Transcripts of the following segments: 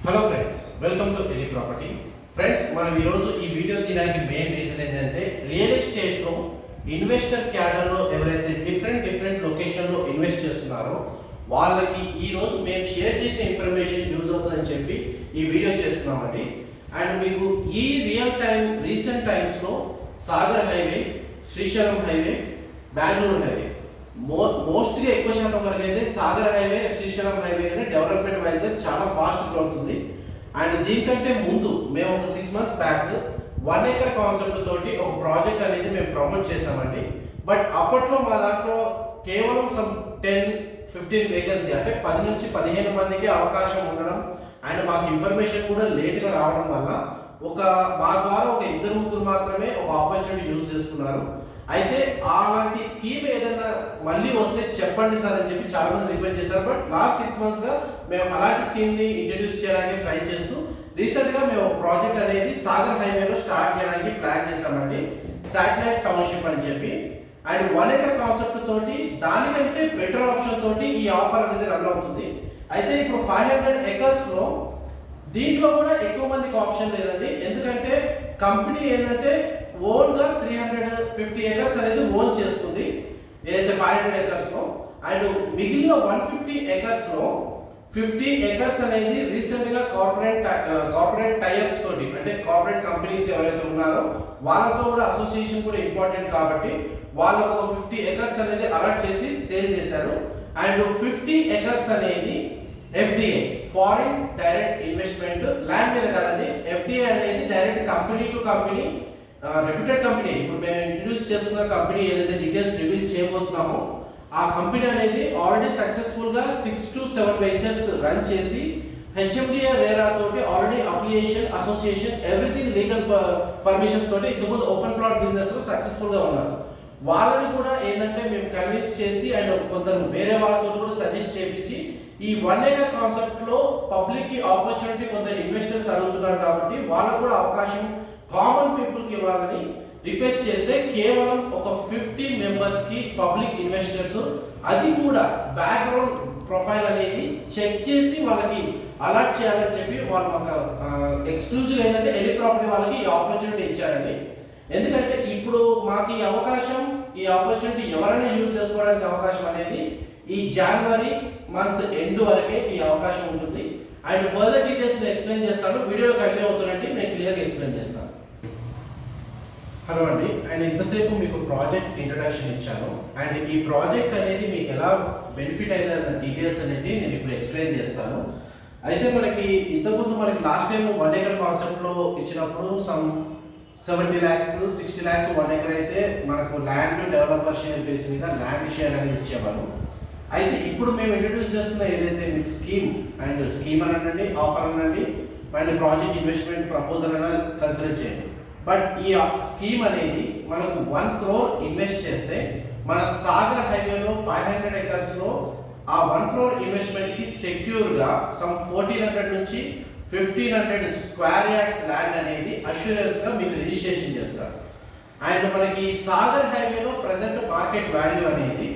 Hello friends, welcome to ఎలి property. Friends, మనం ఈరోజు ఈ వీడియో తీయడానికి మెయిన్ రీజన్ ఏంటంటే రియల్ ఎస్టేట్లో ఇన్వెస్టర్ క్యాడర్లో ఎవరైతే డిఫరెంట్ లొకేషన్లో ఇన్వెస్ట్ చేస్తున్నారో వాళ్ళకి ఈరోజు మేము షేర్ చేసే ఇన్ఫర్మేషన్ యూజ్ అవుతుందని చెప్పి ఈ వీడియో చేస్తున్నామండి. అండ్ మీకు ఈ రీసెంట్ టైమ్స్లో Sagar highway, Srisailam highway, Bengaluru highway మోస్ట్గా ఎక్కువ శాతం వరకు అయితే సాగర్ హైవే, శ్రీశైలం హైవే అనేది డెవలప్మెంట్ వైజ్గా చాలా ఫాస్ట్ గ్రోత్ ఉంది. అండ్ దీనికంటే ముందు మేము ఒక 6 months బ్యాక్ 1 acre కాన్సెప్ట్ తోటి ఒక ప్రాజెక్ట్ అనేది మేము ప్రమోట్ చేసామండి. బట్ అప్పట్లో మా దాంట్లో కేవలం 10-15 వేకెన్సీ, అంటే 10 నుంచి 15 మందికి అవకాశం ఉండడం అండ్ మాకు ఇన్ఫర్మేషన్ కూడా లేట్గా రావడం వల్ల మా ద్వారా ఒక 2-3 మాత్రమే ఒక ఆపర్చునిటీ యూజ్ చేసుకున్నారు. అయితే అలాంటి స్కీమ్ ఏదైనా మళ్ళీ వస్తే చెప్పండి సార్ అని చెప్పి చాలా మంది రిక్వెస్ట్ చేశారు. బట్ లాస్ట్ 6 months గా మేము అలాంటి స్కీమ్ ని ఇంట్రడ్యూస్ చేయడానికి ట్రై చేస్తూ రీసెంట్ గా మేము ప్రాజెక్ట్ అనేది సాగర్ హైవేలో స్టార్ట్ చేయడానికి ప్లాన్ చేశామండి, శాటిలైట్ టౌన్షిప్ అని చెప్పి. అండ్ 1 acre కాన్సెప్ట్ తోటి దానికంటే బెటర్ ఆప్షన్ తోటి ఈ ఆఫర్ అనేది రన్ అవుతుంది. అయితే ఇప్పుడు 500 acres లో దీంట్లో కూడా ఎక్కువ మందికి ఆప్షన్ లేదండి. ఎందుకంటే కంపెనీ ఏంటంటే ఓన్ గా 350 acres అనేది ఓన్ చేసుకుంది, ఏదైతే 500 acres లో. అండ్ మిగిలిన 150 acres లో 50 acres అనేది రీసెంట్ గా కార్పొరేట్ టైఅప్స్ తోటి, అంటే కార్పొరేట్ కంపెనీస్ ఎవరైతే ఉన్నారో వాళ్ళతో కూడా అసోసియేషన్ కూడా ఇంపార్టెంట్ కాబట్టి వాళ్ళకు ఒక 50 acres అనేది అలాట్ చేసి సేల్ చేశారు. అండ్ 50 acres అనేది FDI, foreign direct investment land మీద కదండి. FDI అనేది direct company to company, reputed company. ఇప్పుడు మేము ఇంట్రడ్యూస్ చేసుకున్న కంపెనీ ఏదైతే డీటెయిల్స్ రివీల్ చేయబోతున్నామో ఆ కంపెనీ అనేది ఆల్రెడీ సక్సెస్ఫుల్ గా 6 to 7 వెంచర్స్ రన్ చేసి HMDA రేరా తోటి already affiliation, association, everything legal permissions తోటి ఇంతకుముందు ఓపెన్ ప్లాట్ బిజినెస్ లో సక్సెస్ఫుల్ గా ఉన్నారు. వాళ్ళని కూడా ఏంటంటే మేము కన్విన్స్ చేసి అండ్ కొందరు వేరే వాళ్ళతో కూడా సజెస్ట్ చేయించి ఈ 1 acre కాన్సెప్ట్ లో పబ్లిక్ కి ఆపర్చునిటీ కొందరు ఇన్వెస్టర్స్ అడుగుతున్నారు కాబట్టి వాళ్ళకు కూడా అవకాశం కామన్ పీపుల్ కి ఇవ్వాలని రిక్వెస్ట్ చేస్తే కేవలం ఒక 50 members కి పబ్లిక్ ఇన్వెస్టర్స్, అది కూడా బ్యాక్గ్రౌండ్ ప్రొఫైల్ అనేది చెక్ చేసి వాళ్ళకి అలాట్ చేయాలని చెప్పి వాళ్ళు మాకు ఎక్స్క్లూజివ్ ఏంటంటే ఎలి ప్రాపర్టీ వాళ్ళకి ఈ ఆపర్చునిటీ ఇచ్చారండి. ఎందుకంటే ఇప్పుడు మాకు ఈ ఆపర్చునిటీ ఎవరైనా యూజ్ చేసుకోవడానికి అవకాశం అనేది ఈ జనవరి మంత్ ఎండ్ వరకే ఈ అవకాశం ఉంటుంది. అండ్ ఫర్దర్ డీటెయిల్స్ నేను ఎక్స్ప్లెయిన్ చేస్తాను, వీడియోలో కంటిన్యూ అవుతుందండి, నేను క్లియర్గా ఎక్స్ప్లెయిన్ చేస్తాను. హలో అండి, అండ్ ఇంతసేపు మీకు ప్రాజెక్ట్ ఇంట్రడక్షన్ ఇచ్చాను. అండ్ ఈ ప్రాజెక్ట్ అనేది మీకు ఎలా బెనిఫిట్ అయిన డీటెయిల్స్ అనేది నేను ఇప్పుడు ఎక్స్ప్లెయిన్ చేస్తాను. అయితే మనకి ఇంతకుముందు లాస్ట్ టైం 1 acre కాన్సెప్ట్లో ఇచ్చినప్పుడు 70 lakhs 60 lakhs 1 acre అయితే మనకు ల్యాండ్ డెవలపర్ షేర్ బేస్ మీద ల్యాండ్ షేర్ అనేది ఇచ్చేవాళ్ళు. అయితే ఇప్పుడు మేము ఇంట్రడ్యూస్ చేస్తున్న ఏదైతే మీకు స్కీమ్ అనండి, ఆఫర్ అనండి, అండ్ ప్రాజెక్ట్ ఇన్వెస్ట్మెంట్ ప్రపోజల్ అనేది కన్సిడర్ చేయండి. బట్ ఈ స్కీమ్ అనేది మనకు 1 crore ఇన్వెస్ట్ చేస్తే మన సాగర్ హైవేలో 500 acres లో ఆ 1 crore ఇన్వెస్ట్మెంట్ కి సెక్యూర్ గా 1400 నుంచి 1500 square yards ల్యాండ్ అనేది అష్యూరెన్స్ గా మీకు రిజిస్ట్రేషన్ చేస్తారు. అండ్ మనకి సాగర్ హైవేలో ప్రెసెంట్ మార్కెట్ వాల్యూ అనేది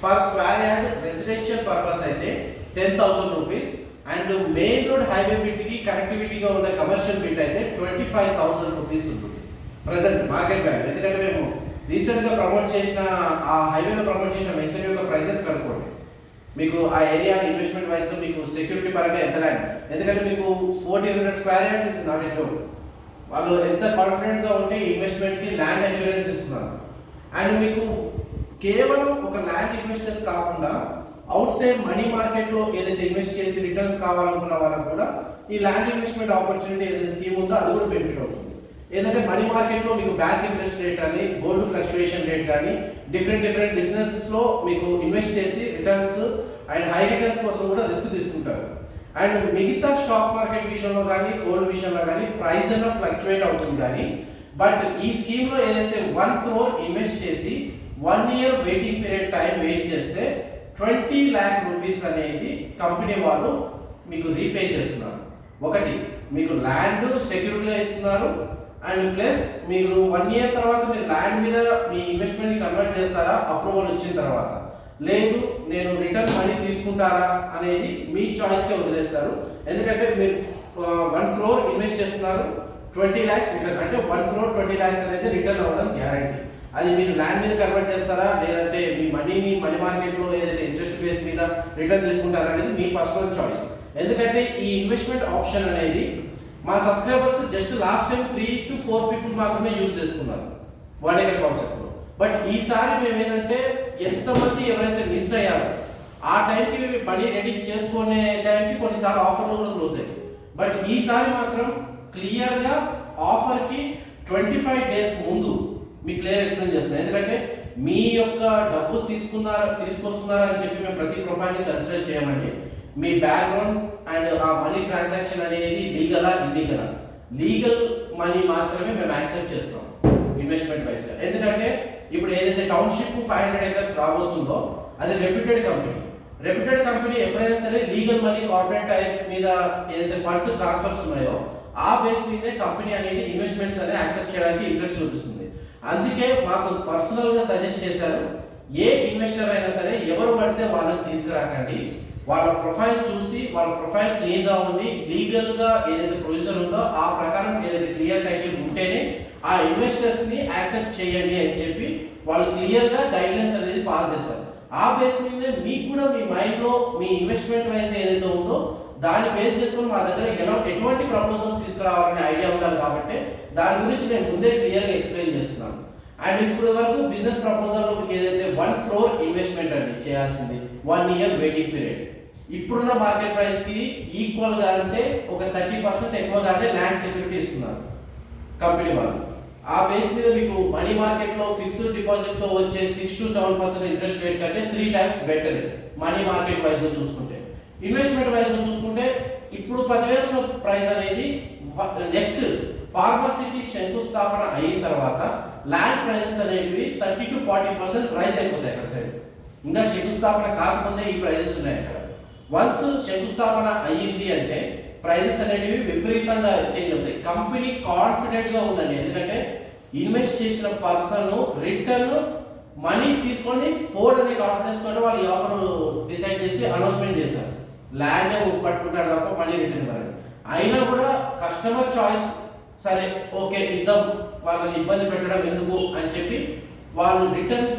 per square yard residential purpose అయితే 10,000 rupees, and main road highway bit కి కనెక్టివిటీగా ఉన్న కమర్షియల్ బిట్ అయితే 25,000 రూపీస్ ఉంటుంది ప్రెసెంట్ మార్కెట్ వాల్యూ. ఎందుకంటే మేము రీసెంట్ గా ప్రమోట్ చేసిన ఆ హైవేలో ప్రమోట్ చేసిన వెంచర్ యొక్క ప్రైసెస్ కనుక్కోండి, మీకు ఆ ఏరియాలో ఇన్వెస్ట్మెంట్ వైజ్ గా మీకు సెక్యూరిటీ పరంగా ఎంత ల్యాండ్, ఎందుకంటే మీకు 1400 square yards is not a joke. వాళ్ళు ఎంత కాన్ఫిడెంట్ గా ఉంటే ఇన్వెస్ట్మెంట్ కి ల్యాండ్ అష్యూరెన్స్ ఇస్తున్నారు. అండ్ మీకు కేవలం ఒక ల్యాండ్ ఇన్వెస్టర్స్ కాకుండా అవుట్ సైడ్ మనీ మార్కెట్ లో ఏదైతే ఇన్వెస్ట్ చేసి రిటర్న్స్ కావాలనుకున్న వాళ్ళకి కూడా ఈ ల్యాండ్ ఇన్వెస్ట్మెంట్ ఆపర్చునిటీ ఏదైతే స్కీమ్ ఉందో అది కూడా బెనిఫిట్ అవుతుంది. ఏంటంటే మనీ మార్కెట్ లో మీకు బ్యాంక్ ఇంట్రెస్ట్ రేట్ కానీ, గోల్డ్ ఫ్లక్చుయేషన్ రేట్ కానీ, డిఫరెంట్ బిజినెసెస్ లో మీకు ఇన్వెస్ట్ చేసి రిటర్న్స్ అండ్ హై రిటర్న్స్ కోసం కూడా రిస్క్ తీసుకుంటారు. అండ్ మిగతా స్టాక్ మార్కెట్ విషయంలో కానీ, గోల్డ్ విషయంలో కానీ ప్రైస్ అనేది ఫ్లక్చుయేట్ అవుతుంది. కానీ బట్ ఈ స్కీమ్ లో ఏదైతే 1 crore ఇన్వెస్ట్ చేసి 1 year waiting period time wait చేస్తే 20 lakh రూపీస్ అనేది కంపెనీ వాళ్ళు మీకు రీపే చేస్తున్నారు. ఒకటి మీకు ల్యాండ్ సెక్యూరిటీగా ఇస్తున్నారు, అండ్ ప్లస్ మీరు 1 year తర్వాత మీరు ల్యాండ్ మీద మీ ఇన్వెస్ట్మెంట్ కన్వర్ట్ చేస్తారా అప్రూవల్ వచ్చిన తర్వాత, లేదు నేను రిటర్న్ మనీ తీసుకుంటారా అనేది మీ చాయిస్కే వదిలేస్తారు. ఎందుకంటే మీరు 1 crore ఇన్వెస్ట్ చేస్తున్నారు, 20 lakhs రిటర్న్, అంటే 1 crore 20 lakhs అనేది రిటర్న్ అవ్వడం గ్యారంటీ. అది మీరు ల్యాండ్ మీద కన్వర్ట్ చేస్తారా, లేదంటే మీ మనీని మనీ మార్కెట్లో ఏదైతే ఇంట్రెస్ట్ బేస్ మీద రిటర్న్ తీసుకుంటారా అనేది మీ పర్సనల్ చాయిస్. ఎందుకంటే ఈ ఇన్వెస్ట్మెంట్ ఆప్షన్ అనేది మా subscribers just last time 3 to 4 people మాత్రమే యూజ్ చేసుకున్నారు 1 acre కాన్సెప్ట్లో. బట్ ఈసారి మేము ఏంటంటే ఎంతమంది ఎవరైతే మిస్ అయ్యారో ఆ టైంకి మనీ రెడీ చేసుకునే టైంకి కొన్నిసార్లు ఆఫర్లు కూడా క్లోజ్ అయ్యాయి. బట్ ఈసారి మాత్రం క్లియర్గా ఆఫర్కి 25 days ముందు మీకు క్లియర్ ఎక్స్ప్లెయిన్ చేస్తున్నాను. ఎందుకంటే మీ యొక్క డబ్బులు తీసుకొస్తున్నారా అని చెప్పి మేము ప్రతి ప్రొఫైల్ని కన్సిడర్ చేయమండి. మీ బ్యాక్గ్రౌండ్ అండ్ ఆ మనీ ట్రాన్సాక్షన్ అనేది లీగలా ఇల్లీగలా, లీగల్ మనీ మాత్రమే మేము యాక్సెప్ట్ చేస్తాం ఇన్వెస్ట్మెంట్ వైజ్గా. ఎందుకంటే ఇప్పుడు ఏదైతే టౌన్షిప్ 500 acres రాబోతుందో అది రెప్యూటెడ్ కంపెనీ ఎప్పుడైనా సరే లీగల్ మనీ కార్పొరేట్ టైప్స్ మీద ఏదైతే ఫండ్స్ ట్రాన్స్ఫర్స్ ఉన్నాయో ఆ బేస్ మీదే కంపెనీ అనేది ఇన్వెస్ట్మెంట్స్ అనేది యాక్సెప్ట్ చేయడానికి ఇంట్రెస్ట్ చూపిస్తుంది. అందుకే మాకు పర్సనల్గా సజెస్ట్ చేశారు, ఏ ఇన్వెస్టర్ అయినా సరే ఎవరు పడితే వాళ్ళని తీసుకురాకండి, వాళ్ళ ప్రొఫైల్ చూసి వాళ్ళ ప్రొఫైల్ క్లియర్గా ఉండి లీగల్గా ఏదైతే ప్రొవిజన్ ఉందో ఆ ప్రకారం ఏదైతే క్లియర్ టైటిల్ ఉంటేనే ఆ ఇన్వెస్టర్స్ని యాక్సెప్ట్ చేయండి అని చెప్పి వాళ్ళు క్లియర్గా గైడ్లైన్స్ అనేది పాస్ చేశారు. ఆ బేస్ మీద మీకు కూడా మీ మైండ్లో మీ ఇన్వెస్ట్మెంట్ వైజ్ ఏదైతే ఉందో దాన్ని బేస్ చేసుకొని మా దగ్గర ఎటువంటి ప్రపోజల్స్ తీసుకురావాలనే ఐడియా ఉండాలి. కాబట్టి దాని గురించి నేను ముందే క్లియర్గా ఎక్స్ప్లెయిన్ చేస్తున్నాను. అండ్ ఇప్పుడు వరకు బిజినెస్ ప్రపోజల్లో మీకు ఏదైతే 1 crore ఇన్వెస్ట్మెంట్ అండి చేయాల్సింది, 1 year వెయిటింగ్ పీరియడ్. ఇప్పుడున్న మార్కెట్ ప్రైస్కి ఈక్వల్గా అంటే ఒక 30% ఎక్కువగానే ల్యాండ్ సెక్యూరిటీ ఇస్తున్నారు కంపెనీ వాళ్ళు. ఆ బేస్ మీద మీకు మనీ మార్కెట్లో ఫిక్స్డ్ డిపాజిట్తో వచ్చే 6 to 7% ఇంట్రెస్ట్ రేట్ కంటే 3 times బెటర్ మనీ మార్కెట్ వైజ్లో చూసుకుంటే. ఇన్వెస్ట్మెంట్ వైజ్లో చూసుకుంటే ఇప్పుడు 10,000 ఉన్న ప్రైస్ అనేది నెక్స్ట్ ఫార్మసిటీ శంకుస్థాపన అయిన తర్వాత ల్యాండ్ ప్రైజెస్ అనేవి 30 to 40% రైజ్ అయిపోతాయి అక్కడ సైడ్. ఇంకా శంకుస్థాపన కాకముందే ఈ ప్రైజెస్ ఉన్నాయి అక్కడ. వన్స్ శంకుస్థాపన అయ్యింది అంటే ప్రైజెస్ అనేవి విపరీతంగా చేంజ్ అవుతాయి. కంపెనీ కాన్ఫిడెంట్గా ఉందండి, ఎందుకంటే ఇన్వెస్ట్ చేసిన పర్సన్ రిటర్న్ మనీ తీసుకొని పోడనే కాన్ఫిడెన్స్ తోటి వాళ్ళు ఈ ఆఫర్ డిసైడ్ చేసి అనౌన్స్మెంట్ చేశారు. ల్యాండ్ పట్టుకుంటాడు తప్ప మనీ రిటర్న్ ఇవ్వాలి. అయినా కూడా కస్టమర్ చాయిస్, సరే ఓకే ఇద్దాం, వాళ్ళని ఇబ్బంది పెట్టడం ఎందుకు అని చెప్పి వాళ్ళు రిటర్న్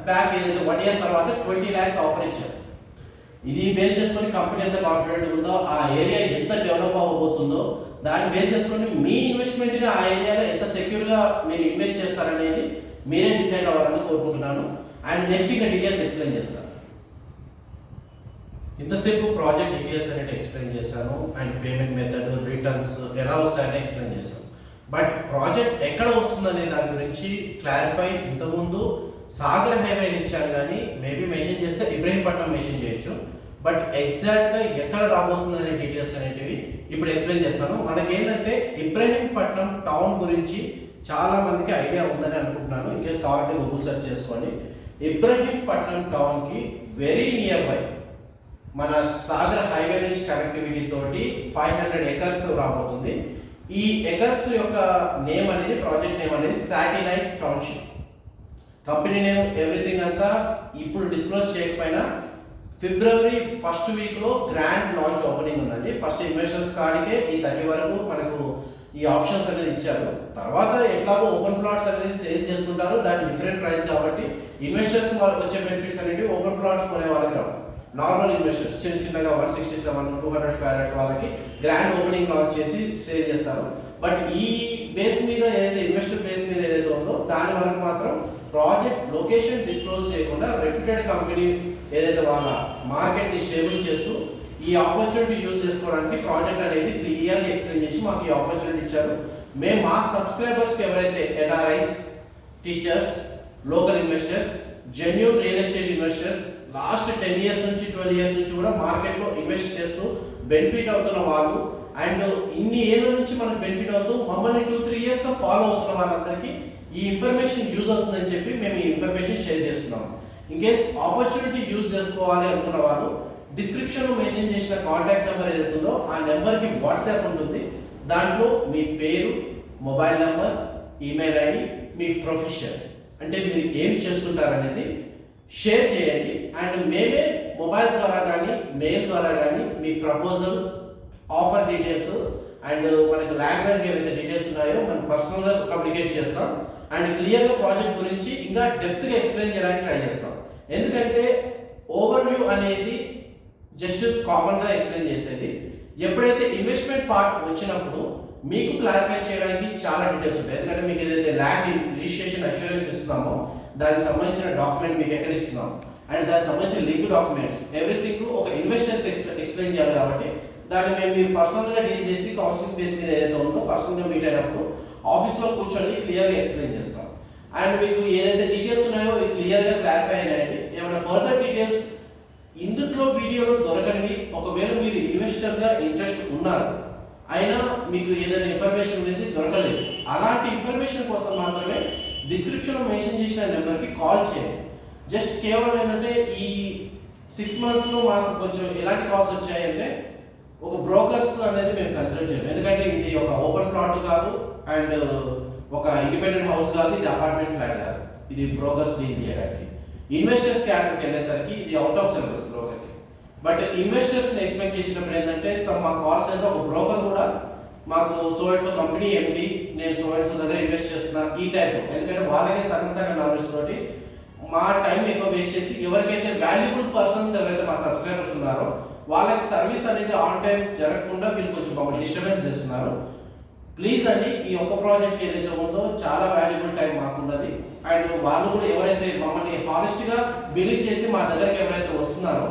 బ్యాక్ ఏదైతే 1 year తర్వాత 20 lakhs ఆఫర్ ఇచ్చారు. ఇది బేస్ చేసుకొని కంపెనీ ఎంత కాన్ఫిడెంట్ ఉందో, ఆ ఏరియా ఎంత డెవలప్ అవ్వబోతుందో దాన్ని బేస్ చేసుకొని మీ ఇన్వెస్ట్మెంట్ని ఆ ఏరియాలో ఎంత సెక్యూర్గా మీరు ఇన్వెస్ట్ చేస్తారనేది మీరే డిసైడ్ అవ్వాలని కోరుకుంటున్నాను. అండ్ నెక్స్ట్ ఇంకా డీటెయిల్స్ ఎక్స్ప్లెయిన్ చేస్తాను. ఇంతసేపు ప్రాజెక్ట్ డీటెయిల్స్ అనేది ఎక్స్ప్లెయిన్ చేశాను, అండ్ పేమెంట్ మెథడ్, రిటర్న్స్ ఎలా వస్తాయని ఎక్స్ప్లెయిన్ చేశాను. బట్ ప్రాజెక్ట్ ఎక్కడ వస్తుందనే దాని గురించి క్లారిఫై ఇంతకుముందు సాగర్ హైవే ఇచ్చాను, కానీ మేబీ మెన్షన్ చేస్తే ఇబ్రహీంపట్నం మెన్షన్ చేయొచ్చు. బట్ ఎగ్జాక్ట్గా ఎక్కడ రాబోతుంది అనే డీటెయిల్స్ అనేటివి ఇప్పుడు ఎక్స్ప్లెయిన్ చేస్తాను. మనకేంటంటే ఇబ్రహీంపట్నం టౌన్ గురించి చాలా మందికి ఐడియా ఉందని అనుకుంటున్నాను. ఇన్కేస్ కావాలంటే గూగుల్ సెర్చ్ చేసుకోండి. ఇబ్రహీంపట్నం టౌన్కి వెరీ నియర్ బై మన సాగర్ హైవే నుంచి కనెక్టివిటీ తోటి 500 acres రాబోతుంది. ఈ ఎకర్స్ యొక్క నేమ్ అనేది, ప్రాజెక్ట్ నేమ్ అనేది satellite township. Company name everything అంతా ఇప్పుడు డిస్క్లోజ్ చేయకపోయినా February 1st weekలో గ్రాండ్ లాంచ్ ఓపెనింగ్ ఉందండి. ఫస్ట్ ఇన్వెస్టర్స్ కాడికే ఈ 30 వరకు మనకు ఈ ఆప్షన్స్ అనేది ఇచ్చారు. తర్వాత ఎట్లాగో ఓపెన్ ప్లాట్స్ అనేది సేల్ చేస్తుంటారు, దాని డిఫరెంట్ ప్రైస్ కాబట్టి ఇన్వెస్టర్స్ వచ్చే బెనిఫిట్స్ అనేవి ఓపెన్ ప్లాట్స్ కొనే వాళ్ళకి రావు. నార్మల్ ఇన్వెస్టర్స్ చిన్నగా 167, 200 square yards వాళ్ళకి గ్రాండ్ ఓపెనింగ్ లాంచ్ చేసి సేల్ చేస్తారు. బట్ ఈ బేస్ మీద ఏదైతే ఇన్వెస్టర్ బేస్ మీద ఏదైతే ఉందో దాని వరకు మాత్రం ప్రాజెక్ట్ లొకేషన్ డిస్క్లోజ్ చేయకుండా రెప్యూటెడ్ కంపెనీ ఏదైతే వాళ్ళ మార్కెట్ని స్టేబుల్ చేస్తూ ఈ ఆపర్చునిటీ యూజ్ చేసుకోవడానికి ప్రాజెక్ట్ అనేది క్లియర్గా ఎక్స్ప్లెయిన్ చేసి మాకు ఈ ఆపర్చునిటీ ఇచ్చారు. మేము మా సబ్స్క్రైబర్స్కి ఎవరైతే NRIs, teachers, local investors, genuine real estate investors last 10 years నుంచి 12 years నుంచి కూడా మార్కెట్లో ఇన్వెస్ట్ చేస్తూ బెనిఫిట్ అవుతున్న వాళ్ళు, అండ్ ఇన్ని ఏళ్ళ నుంచి మనకు బెనిఫిట్ అవుతూ మమ్మల్ని 2-3 yearsగా ఫాలో అవుతున్న వాళ్ళందరికీ ఈ ఇన్ఫర్మేషన్ యూజ్ అవుతుందని చెప్పి మేము ఈ ఇన్ఫర్మేషన్ షేర్ చేస్తున్నాం. ఇన్ కేస్ ఆపర్చునిటీ యూజ్ చేసుకోవాలి అనుకున్న వాళ్ళు డిస్క్రిప్షన్లో మెన్షన్ చేసిన కాంటాక్ట్ నెంబర్ ఏదైతే ఉందో ఆ నెంబర్కి వాట్సాప్ ఉంటుంది. దాంట్లో మీ పేరు, మొబైల్ నెంబర్, ఈమెయిల్ ఐడి, మీ ప్రొఫెషన్ అంటే మీరు ఏం చేస్తుంటారనేది షేర్ చేయండి. అండ్ మేమే మొబైల్ ద్వారా కానీ మెయిల్ ద్వారా కానీ మీ ప్రపోజల్ ఆఫర్ డీటెయిల్స్ అండ్ మనకి లాంగ్వేజ్ ఏవైతే డీటెయిల్స్ ఉన్నాయో మనం పర్సనల్గా కమ్యూనికేట్ చేస్తాం అండ్ క్లియర్గా ప్రాజెక్ట్ గురించి ఇంకా డెప్త్గా ఎక్స్ప్లెయిన్ చేయడానికి ట్రై చేస్తాం. ఎందుకంటే ఓవర్వ్యూ అనేది జస్ట్ కామన్గా ఎక్స్ప్లెయిన్ చేసేది. ఎప్పుడైతే ఇన్వెస్ట్మెంట్ పార్ట్ వచ్చినప్పుడు మీకు క్లారిఫై చేయడానికి చాలా డీటెయిల్స్ ఉంటాయి. ఎందుకంటే మీకు ఏదైతే ల్యాండ్ రిజిస్ట్రేషన్ అష్యూరెన్స్ ఇస్తున్నామో దానికి సంబంధించిన డాక్యుమెంట్ మీకు ఎక్కడ ఇస్తున్నాం అండ్ దానికి సంబంధించిన లింక్ డాక్యుమెంట్స్ ఎవ్రీథింగ్ ఒక ఇన్వెస్టర్స్కి ఎక్స్ప్లెయిన్ చేయాలి. కాబట్టి దాన్ని మీరు పర్సనల్గా డీల్ చేసి కౌన్సిలింగ్ బేస్ మీద ఏదైతే ఉందో పర్సనల్గా మీట్ అయినప్పుడు ఆఫీస్లో కూర్చొని క్లియర్గా ఎక్స్ప్లెయిన్ చేస్తాం. అండ్ మీకు ఏదైతే డీటెయిల్స్ ఉన్నాయో ఇవి క్లియర్గా క్లారిఫై అయినాయండి. ఏమైనా ఫర్దర్ డీటెయిల్స్ ఇందులో వీడియోలో దొరకనివి, ఒకవేళ మీరు ఇన్వెస్టర్గా ఇంట్రెస్ట్ ఉన్నారు అయినా మీకు ఏదైనా ఇన్ఫర్మేషన్ అనేది దొరకలేదు, అలాంటి ఇన్ఫర్మేషన్ కోసం మాత్రమే డిస్క్రిప్షన్లో మెన్షన్ చేసిన నెంబర్కి కాల్ చేయండి. జస్ట్ కేవలం ఏంటంటే ఈ 6 monthsలో మాకు కొంచెం ఎలాంటి కాల్స్ వచ్చాయంటే ఒక బ్రోకర్స్ అనేది మేము కన్సిడర్ చేయాలి. ఎందుకంటే ఇది ఒక ఓపెన్ ప్లాట్ కాదు అండ్ ఒక ఇండిపెండెంట్ హౌస్ కాదు, ఇది అపార్ట్మెంట్ ఫ్లాట్ కాదు, ఇది బ్రోకర్స్ డీల్ చేయడానికి. ఇన్వెస్టర్స్ క్యాటర్కి వెళ్ళేసరికి ఇది అవుట్ ఆఫ్ సిలబస్ బ్రోకర్కి. బట్ ఇన్వెస్టర్స్ని ఎక్స్పెక్ట్ చేసినప్పుడు ఏంటంటే మా కాల్స్ అయితే ఒక బ్రోకర్ కూడా మాకు so and so company MD నేను సో అండ్ సో దగ్గర ఇన్వెస్ట్ చేస్తున్నా ఈ టైప్. ఎందుకంటే వాళ్ళకే సగం నాలెడ్జ్ తోటి మా టైం ఎక్కువ వేస్ట్ చేసి ఎవరికైతే వాల్యుబుల్ పర్సన్స్ ఎవరైతే మా సబ్స్క్రైబర్స్ ఉన్నారో వాళ్ళకి సర్వీస్ అనేది ఆన్ టైం జరగకుండా వీళ్ళు కొంచెం మమ్మల్ని డిస్టర్బెన్స్ చేస్తున్నారు. ప్లీజ్ అండి, ఈ ఒక్క ప్రాజెక్ట్ ఏదైతే ఉందో చాలా వాల్యుబుల్ టైం మాకున్నది. అండ్ వాళ్ళు కూడా ఎవరైతే మమ్మల్ని హానెస్ట్గా బిలీవ్ చేసి మా దగ్గరికి ఎవరైతే వస్తున్నారో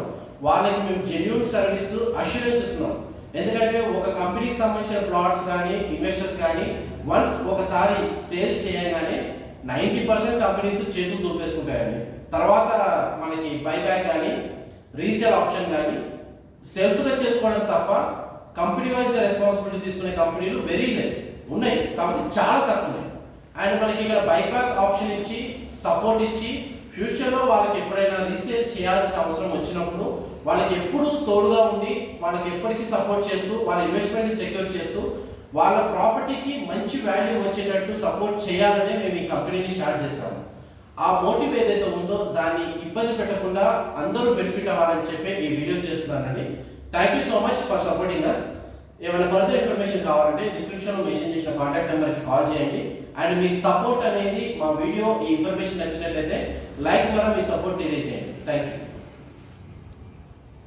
వాళ్ళకి మేము జెన్యూన్ సర్వీస్ అష్యూరెన్స్ ఇస్తున్నాం. ఎందుకంటే ఒక కంపెనీకి సంబంధించిన ప్లాట్స్ కానీ ఇన్వెస్టర్స్ కానీ వన్స్ ఒకసారి సేల్ చేయగానే 90% కంపెనీస్ చేతులు దులిపేసుకుంటాయండి. తర్వాత మనకి బైబ్యాక్ కానీ రీసేల్ ఆప్షన్ కానీ సెల్ఫ్గా చేసుకోవడం తప్ప కంపెనీ వైజ్గా రెస్పాన్సిబిలిటీ తీసుకునే కంపెనీలు వెరీ లెస్ ఉన్నాయి, కాబట్టి చాలా తక్కువ ఉన్నాయి. అండ్ మనకి ఇక్కడ బైబ్యాక్ ఆప్షన్ ఇచ్చి సపోర్ట్ ఇచ్చి ఫ్యూచర్లో వాళ్ళకి ఎప్పుడైనా రీసేల్ చేయాల్సిన అవసరం వచ్చినప్పుడు వాళ్ళకి ఎప్పుడు తోడుగా ఉండి వాళ్ళకి ఎప్పటికీ సపోర్ట్ చేస్తూ వాళ్ళ ఇన్వెస్ట్మెంట్ని సెక్యూర్ చేస్తూ వాళ్ళ ప్రాపర్టీకి మంచి వాల్యూ వచ్చేటట్టు సపోర్ట్ చేయాలనే మేము ఈ కంపెనీని స్టార్ట్ చేస్తాము. ఆ మోటివ్ ఏదైతే ఉందో దాన్ని ఇబ్బంది పెట్టకుండా అందరూ బెనిఫిట్ అవ్వాలని చెప్పి ఈ వీడియో చేస్తున్నానండి. Thank you so much for supporting us. ఏమైనా ఫర్దర్ ఇన్ఫర్మేషన్ కావాలంటే డిస్క్రిప్షన్లో మెన్షన్ చేసిన కాంటాక్ట్ నెంబర్కి కాల్ చేయండి. అండ్ మీ సపోర్ట్ అనేది మా వీడియో ఈ ఇన్ఫర్మేషన్ నచ్చినట్లయితే లైక్ ద్వారా మీ సపోర్ట్ తెలియజేయండి. Thank you.